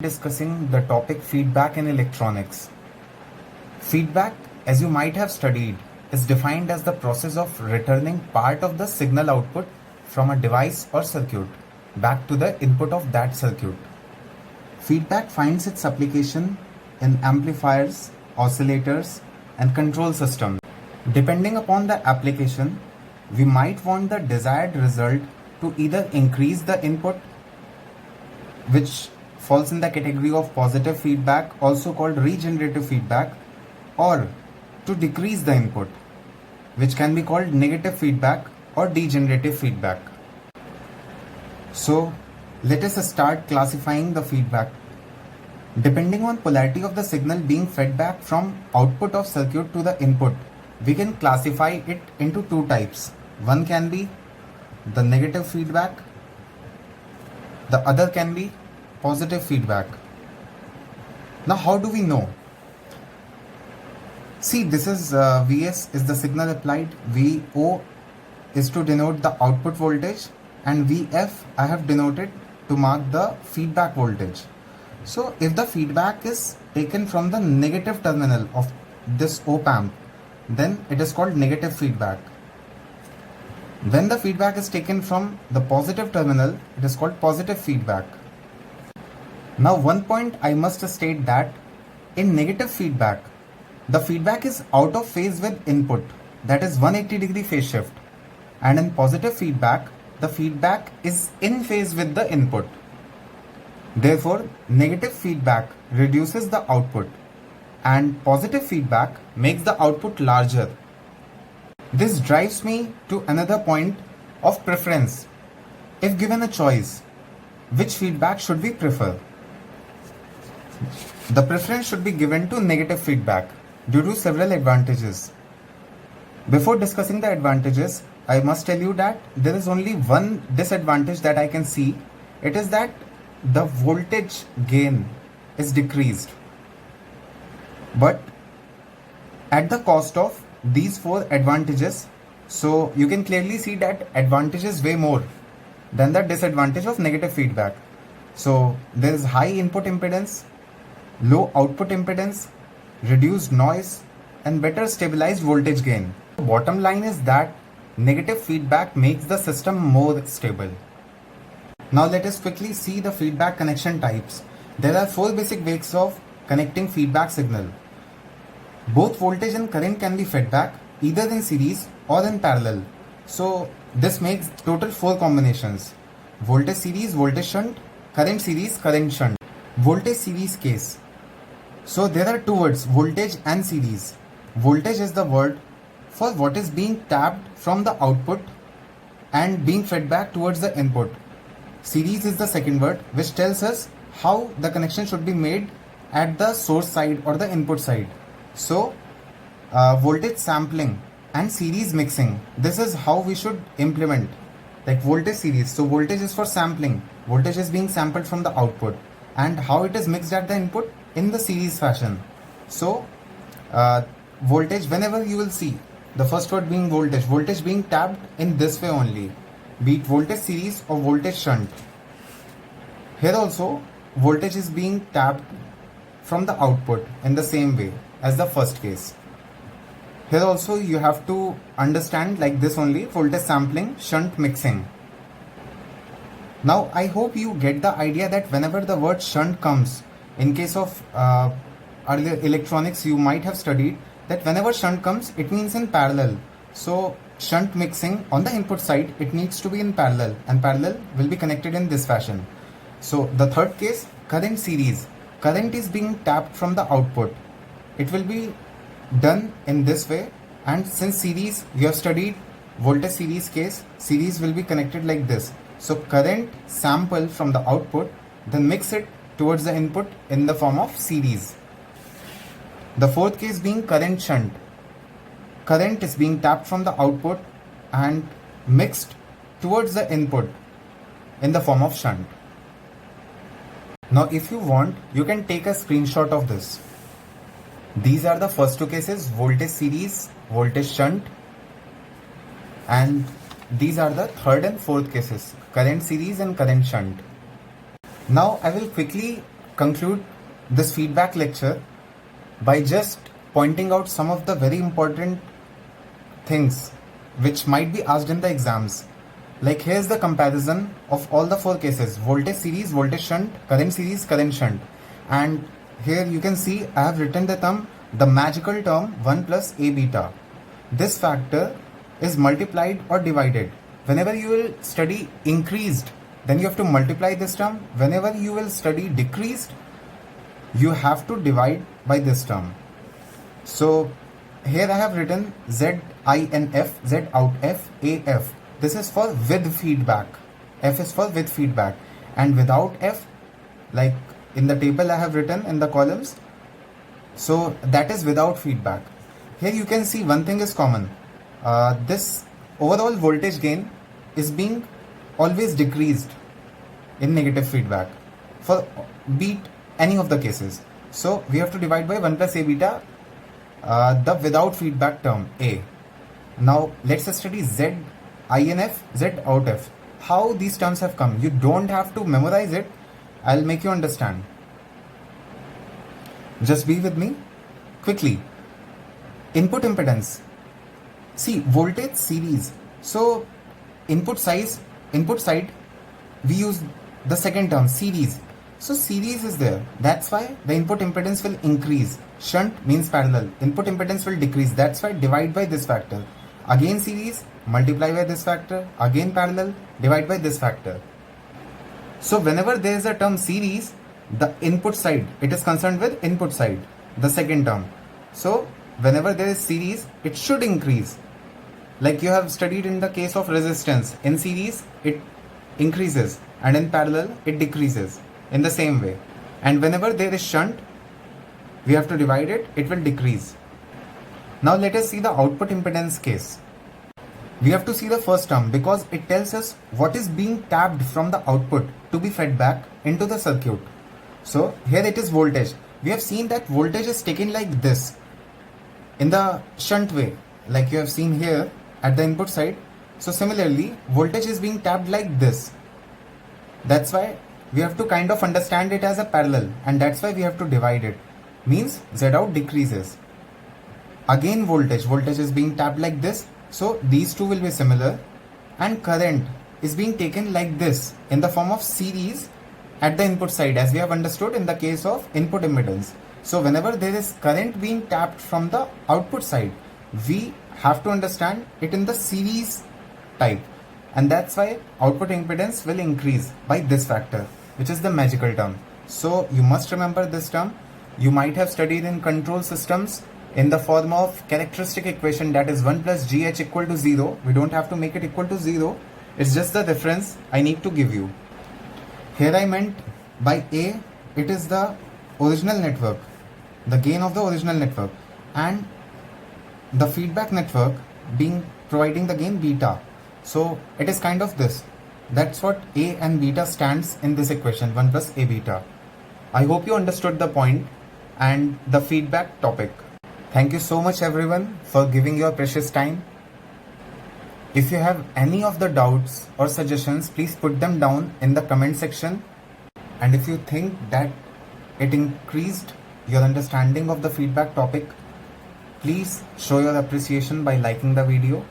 discussing the topic feedback in electronics. Feedback, as you might have studied, is defined as the process of returning part of the signal output from a device or circuit back to the input of that circuit. Feedback finds its application in amplifiers, oscillators, and control systems. Depending upon the application, we might want the desired result to either increase the input, which falls in the category of positive feedback, also called regenerative feedback, or to decrease the input, which can be called negative feedback or degenerative feedback. So let us start classifying the feedback. Depending on polarity of the signal being fed back from output of circuit to the input, we can classify it into two types. One can be the negative feedback, the other can be positive feedback. Now how do we know? See, this is Vs is the signal applied, Vo is to denote the output voltage, and Vf I have denoted to mark the feedback voltage. So if the feedback is taken from the negative terminal of this op-amp, then it is called negative feedback. When the feedback is taken from the positive terminal, it is called positive feedback. Now one point I must state that in negative feedback, the feedback is out of phase with input, that is 180-degree phase shift. And in positive feedback, the feedback is in phase with the input. Therefore, negative feedback reduces the output and positive feedback makes the output larger. This drives me to another point of preference. If given a choice, which feedback should we prefer? The preference should be given to negative feedback due to several advantages. Before discussing the advantages, I must tell you that there is only one disadvantage that I can see. It is that the voltage gain is decreased, but at the cost of these four advantages. So you can clearly see that advantage is way more than the disadvantage of negative feedback. So there is high input impedance, low output impedance, reduced noise, and better stabilized voltage gain. The bottom line is that negative feedback makes the system more stable. Now let us quickly see the feedback connection types. There are four basic ways of connecting feedback signal. Both voltage and current can be fed back either in series or in parallel. So this makes total four combinations: voltage series, voltage shunt, current series, current shunt. Voltage series case. So there are two words, voltage and series. Voltage is the word for what is being tapped from the output and being fed back towards the input. Series is the second word, which tells us how the connection should be made at the source side or the input side. So voltage sampling and series mixing, this is how we should implement, like voltage series. So voltage is for sampling, voltage is being sampled from the output, and how it is mixed at the input in the series fashion. So voltage, whenever you will see the first word being voltage being tapped in this way only, be it voltage series or voltage shunt. Here also voltage is being tapped from the output in the same way as the first case. Here also you have to understand like this only, voltage sampling, shunt mixing. Now I hope you get the idea that whenever the word shunt comes, in case of earlier electronics you might have studied that whenever shunt comes, it means in parallel. So shunt mixing on the input side, it needs to be in parallel, and parallel will be connected in this fashion. So the third case, current series. Current is being tapped from the output. It will be done in this way, and since series, you have studied voltage series case, series will be connected like this. So current sample from the output, then mix it towards the input in the form of series. The fourth case being current shunt. Current is being tapped from the output and mixed towards the input in the form of shunt. Now if you want, you can take a screenshot of this. These are the first two cases, voltage series, voltage shunt, and these are the third and fourth cases, current series and current shunt. Now I will quickly conclude this feedback lecture by just pointing out some of the very important things which might be asked in the exams. Like here's the comparison of all the four cases: voltage series, voltage shunt, current series, current shunt. And here you can see I have written the magical term 1 plus A beta. This factor is multiplied or divided. Whenever you will study increased, then you have to multiply this term. Whenever you will study decreased, you have to divide by this term. So here I have written ZINF, Z out F, AF. This is for with feedback. F is for with feedback. And without F, like in the table I have written in the columns, so that is without feedback. Here you can see one thing is common. This overall voltage gain is being always decreased in negative feedback for beat any of the cases. So we have to divide by 1 plus A beta, the without feedback term A. Now let's study ZINF, Z out F. How these terms have come. You don't have to memorize it. I'll make you understand. Just be with me quickly. Input impedance. See, voltage series. So input side we use the second term series. So series is there. That's why the input impedance will increase. Shunt means parallel. Input impedance will decrease. That's why divide by this factor. Again series, multiply by this factor. Again parallel, divide by this factor. So whenever there is a term series, the input side, it is concerned with input side, the second term. So whenever there is series, it should increase. Like you have studied in the case of resistance. In series, it increases, and in parallel, it decreases in the same way. And whenever there is shunt, we have to divide it, it will decrease. Now let us see the output impedance case. We have to see the first term because it tells us what is being tapped from the output to be fed back into the circuit. So here it is voltage. We have seen that voltage is taken like this in the shunt way, like you have seen here at the input side. So similarly, voltage is being tapped like this. That's why we have to kind of understand it as a parallel, and that's why we have to divide it. Means Z out decreases. Again voltage is being tapped like this. So these two will be similar, and current is being taken like this in the form of series at the input side, as we have understood in the case of input impedance. So whenever there is current being tapped from the output side, we have to understand it in the series type, and that's why output impedance will increase by this factor, which is the magical term. So you must remember this term. You might have studied in control systems in the form of characteristic equation, that is 1 plus GH equal to 0. We don't have to make it equal to 0. It's just the reference I need to give you. Here I meant by A, it is the original network, the gain of the original network, and the feedback network being providing the gain beta. So it is kind of this. That's what A and beta stands in this equation, 1 plus A beta. I hope you understood the point and the feedback topic. Thank you so much everyone for giving your precious time. If you have any of the doubts or suggestions, please put them down in the comment section. And if you think that it increased your understanding of the feedback topic, please show your appreciation by liking the video